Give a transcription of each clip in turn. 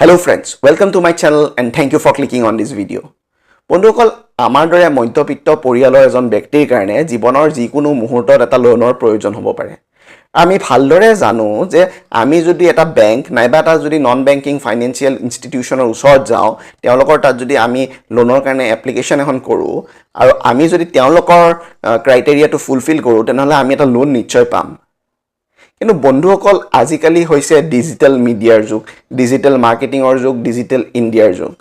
Hello friends, welcome to my channel and thank you for clicking on this video. বন্ধুসকল আমাৰ দৰে মধ্যবিত্ত পৰিয়ালৰ এজন ব্যক্তিৰ কাৰণে জীৱনৰ যিকোনো মুহূৰ্তত এটা লোনৰ প্ৰয়োজন হ'ব পাৰে। আমি ভালদৰে জানো যে আমি যদি এটা বেংক নাইবা এটা যদি নন বেংকিং ফাইনেন্সিয়েল ইনষ্টিটিউচনৰ ওচৰত যাওঁ তেওঁলোকৰ তাত যদি আমি লোনৰ কাৰণে এপ্লিকেশ্যন এখন কৰোঁ আৰু আমি যদি তেওঁলোকৰ ক্ৰাইটেৰিয়াটো ফুলফিল কৰোঁ তেনেহ'লে আমি এটা লোন নিশ্চয় পাম। কিন্তু বন্ধুসকল আজিকালি হৈছে ডিজিটেল মিডিয়াৰ যুগ, ডিজিটেল মাৰ্কেটিঙৰ যুগ, ডিজিটেল ইণ্ডিয়াৰ যুগ।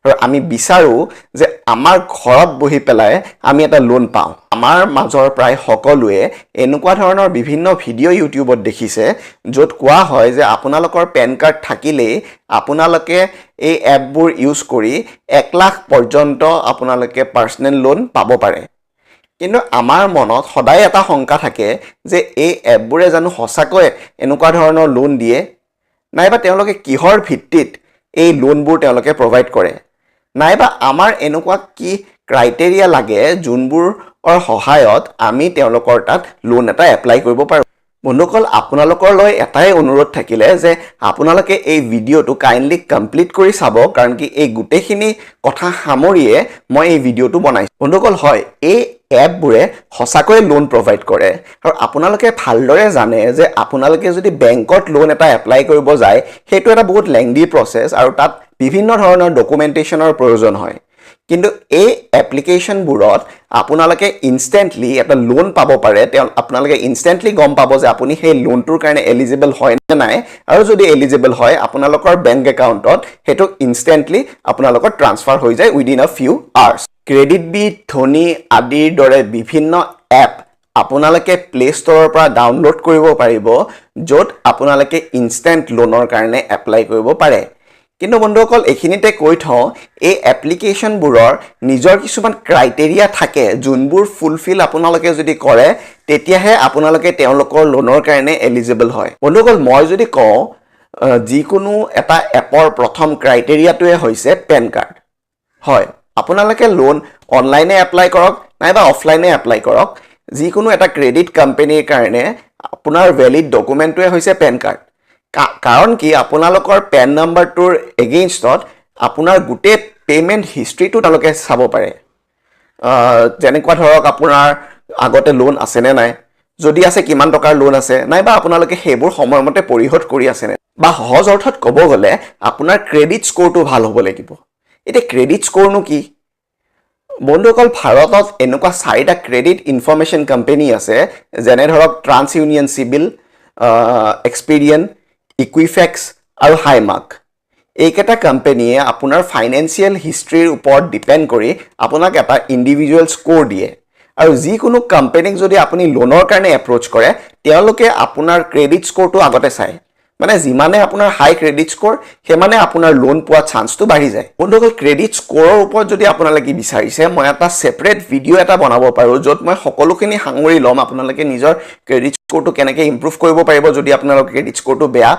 আৰু আমি বিচাৰোঁ যে আমাৰ ঘৰত বহি পেলাই আমি এটা লোন পাওঁ। আমাৰ মাজৰ প্ৰায় সকলোৱে এনেকুৱা ধৰণৰ বিভিন্ন ভিডিঅ' ইউটিউবত দেখিছে য'ত কোৱা হয় যে আপোনালোকৰ পেন কাৰ্ড থাকিলেই আপোনালোকে এই এপবোৰ ইউজ কৰি 1 লাখ পৰ্যন্ত আপোনালোকে পাৰ্চনেল লোন পাব পাৰে। কিন্তু আমাৰ মনত সদায় এটা শংকা থাকে যে এই এপবোৰে জানো সঁচাকৈ এনেকুৱা ধৰণৰ লোন দিয়ে নাইবা তেওঁলোকে কিহৰ ভিত্তিত এই লোনবোৰ তেওঁলোকে প্ৰভাইড কৰে নাইবা আমাৰ এনেকুৱা কি ক্ৰাইটেৰিয়া লাগে যোনবোৰৰ সহায়ত আমি তেওঁলোকৰ তাত লোন এটা এপ্লাই কৰিব পাৰোঁ। বন্ধুসকল আপোনালোকৰলৈ এটাই অনুৰোধ থাকিলে যে আপোনালোকে এই ভিডিঅ'টো কাইণ্ডলি কমপ্লিট কৰি চাব, কাৰণ কি এই গোটেইখিনি কথা সামৰিয়ে মই এই ভিডিঅ'টো বনাইছোঁ। বন্ধুসকল হয়, এই এপবোৰে সঁচাকৈ লোন প্ৰভাইড কৰে আৰু আপোনালোকে ভালদৰে জানে যে আপোনালোকে যদি বেংকত লোন এটা এপ্লাই কৰিব যায় সেইটো এটা বহুত লেংদি প্ৰচেছ আৰু তাত বিভিন্ন ধৰণৰ ডকুমেণ্টেশ্যনৰ প্ৰয়োজন হয়। কিন্তু এই এপ্লিকেশ্যনবোৰত আপোনালোকে ইনষ্টেণ্টলি এটা লোন পাব পাৰে। আপোনালোকে ইনষ্টেণ্টলি গম পাব যে আপুনি সেই লোনটোৰ কাৰণে এলিজিবল হয় নে নাই, আৰু যদি এলিজিবল হয় আপোনালোকৰ বেংক একাউণ্টত সেইটো ইনষ্টেণ্টলি আপোনালোকৰ ট্ৰান্সফাৰ হৈ যায় within a few hours. Credit beet, ধনী আদিৰ দৰে বিভিন্ন এপ আপোনালোকে প্লে ষ্ট'ৰৰ পৰা ডাউনলোড কৰিব পাৰিব য'ত আপোনালোকে ইনষ্টেণ্ট লোনৰ কাৰণে এপ্লাই কৰিব পাৰে। কিন্তু বন্ধুসকল এইখিনিতে কৈ থওঁ, এই এপ্লিকেশ্যনবোৰৰ নিজৰ কিছুমান ক্ৰাইটেৰিয়া থাকে যোনবোৰ ফুলফিল আপোনালোকে যদি কৰে তেতিয়াহে আপোনালোকে তেওঁলোকৰ লোনৰ কাৰণে এলিজিবল হয়। বন্ধুসকল মই যদি কওঁ যিকোনো এটা এপৰ প্ৰথম ক্ৰাইটেৰিয়াটোৱে হৈছে পেন কাৰ্ড। হয়, আপোনালোকে লোন অনলাইনে এপ্লাই কৰক নাইবা অফলাইনে এপ্লাই কৰক, যিকোনো এটা ক্ৰেডিট কোম্পানীৰ কাৰণে আপোনাৰ ভেলিড ডকুমেণ্টটোৱে হৈছে পেন কাৰ্ড। কাৰণ কি আপোনালোকৰ পেন নাম্বাৰটোৰ এগেইনষ্টত আপোনাৰ গোটেই পে'মেণ্ট হিষ্ট্ৰীটো তেওঁলোকে চাব পাৰে। যেনেকুৱা ধৰক আপোনাৰ আগতে লোন আছেনে নাই, যদি আছে কিমান টকাৰ লোন আছে নাইবা আপোনালোকে সেইবোৰ সময়মতে পৰিশোধ কৰি আছেনে, বা সহজ অৰ্থত ক'ব গ'লে আপোনাৰ ক্ৰেডিট স্ক'ৰটো ভাল হ'ব লাগিব। এতিয়া ক্ৰেডিট স্ক'ৰনো কি? বন্ধুসকল ভাৰতত এনেকুৱা 4টা ক্ৰেডিট ইনফৰমেশ্যন কোম্পানী আছে, যেনে ধৰক ট্ৰান্স ইউনিয়ন চিভিল, এক্সপিৰিয়েন, ইকুইফেক্স আৰু হাইমাৰ্ক। এইকেইটা কোম্পানীয়ে আপোনাৰ ফাইনেন্সিয়েল হিষ্ট্ৰীৰ ওপৰত ডিপেণ্ড কৰি আপোনাক এটা ইণ্ডিভিজুৱেল স্ক'ৰ দিয়ে। আৰু যিকোনো কোম্পানীক যদি আপুনি লোনৰ কাৰণে এপ্ৰ'চ কৰে তেওঁলোকে আপোনাৰ ক্ৰেডিট স্ক'ৰটো আগতে চায়। মানে যিমানে আপোনাৰ হাই ক্ৰেডিট স্ক'ৰ সিমানে আপোনাৰ লোন পোৱা চান্সটো বাঢ়ি যায়। বন্ধুসকল ক্ৰেডিট স্ক'ৰৰ ওপৰত যদি আপোনালোকে বিচাৰিছে মই এটা ছেপাৰেট ভিডিঅ' এটা বনাব পাৰোঁ য'ত মই সকলোখিনি সাঙুৰি ল'ম আপোনালোকে নিজৰ ক্ৰেডিট স্ক'ৰটো কেনেকৈ ইম্প্ৰুভ কৰিব পাৰিব যদি আপোনালোকৰ ক্ৰেডিট স্ক'ৰটো বেয়া,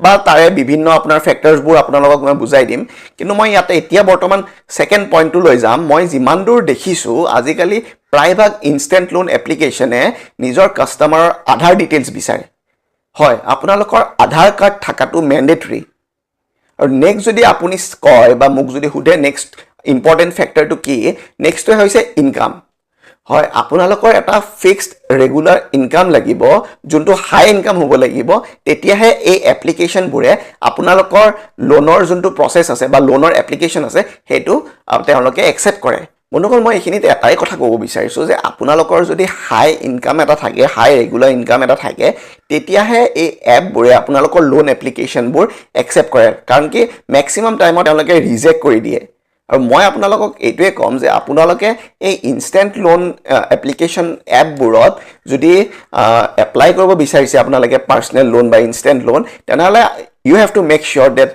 বা তাৰে বিভিন্ন আপোনাৰ ফেক্টৰছবোৰ আপোনালোকক মই বুজাই দিম। কিন্তু মই ইয়াতে এতিয়া বৰ্তমান ছেকেণ্ড পইণ্টটো লৈ যাম। মই যিমান দূৰ দেখিছোঁ আজিকালি প্ৰায়ভাগ ইনষ্টেণ্ট লোন এপ্লিকেশ্যনে নিজৰ কাষ্টমাৰৰ আধাৰ ডিটেইলছ বিচাৰে। হয়, আপোনালোকৰ আধাৰ কাৰ্ড থকাটো মেণ্ডেটৰী। আৰু নেক্সট যদি আপুনি কয় বা মোক যদি সোধে নেক্সট ইম্পৰ্টেণ্ট ফেক্টৰটো কি, নেক্সটটোৱে হৈছে ইনকাম। হয়, আপোনালোকৰ এটা ফিক্সড ৰেগুলাৰ ইনকাম লাগিব, যোনটো হাই ইনকাম হ'ব লাগিব, তেতিয়াহে এই এপ্লিকেশ্যনবোৰে আপোনালোকৰ লোনৰ যোনটো প্ৰচেছ আছে বা লোনৰ এপ্লিকেশ্যন আছে সেইটো তেওঁলোকে একচেপ্ট কৰে। বন্ধুসকল মই এইখিনিতে এটাই কথা ক'ব বিচাৰিছোঁ যে আপোনালোকৰ যদি হাই ইনকাম এটা থাকে, হাই ৰেগুলাৰ ইনকাম এটা থাকে, তেতিয়াহে এই এপবোৰে আপোনালোকৰ লোন এপ্লিকেশ্যনবোৰ একচেপ্ট কৰে। কাৰণ কি মেক্সিমাম টাইমত তেওঁলোকে ৰিজেক্ট কৰি দিয়ে। আৰু মই আপোনালোকক এইটোৱে ক'ম যে আপোনালোকে এই ইনষ্টেণ্ট লোন এপ্লিকেশ্যন এপবোৰত যদি এপ্লাই কৰিব বিচাৰিছে আপোনালোকে পাৰ্চনেল লোন বা ইনষ্টেণ্ট লোন, তেনেহ'লে you have to make sure that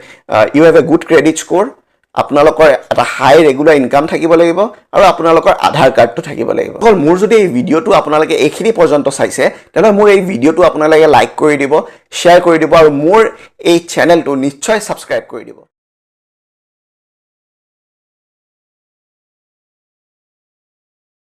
you have a good credit score, আপোনালোকৰ এটা হাই ৰেগুলাৰ ইনকাম থাকিব লাগিব আৰু আপোনালোকৰ আধাৰ কাৰ্ডটো থাকিব লাগিব। অকল মোৰ যদি এই ভিডিঅ'টো আপোনালোকে এইখিনি পৰ্যন্ত চাইছে তেনেহ'লে মোৰ এই ভিডিঅ'টো আপোনালোকে লাইক কৰি দিব, শ্বেয়াৰ কৰি দিব আৰু মোৰ এই চেনেলটো নিশ্চয় ছাবস্ক্ৰাইব কৰি দিব।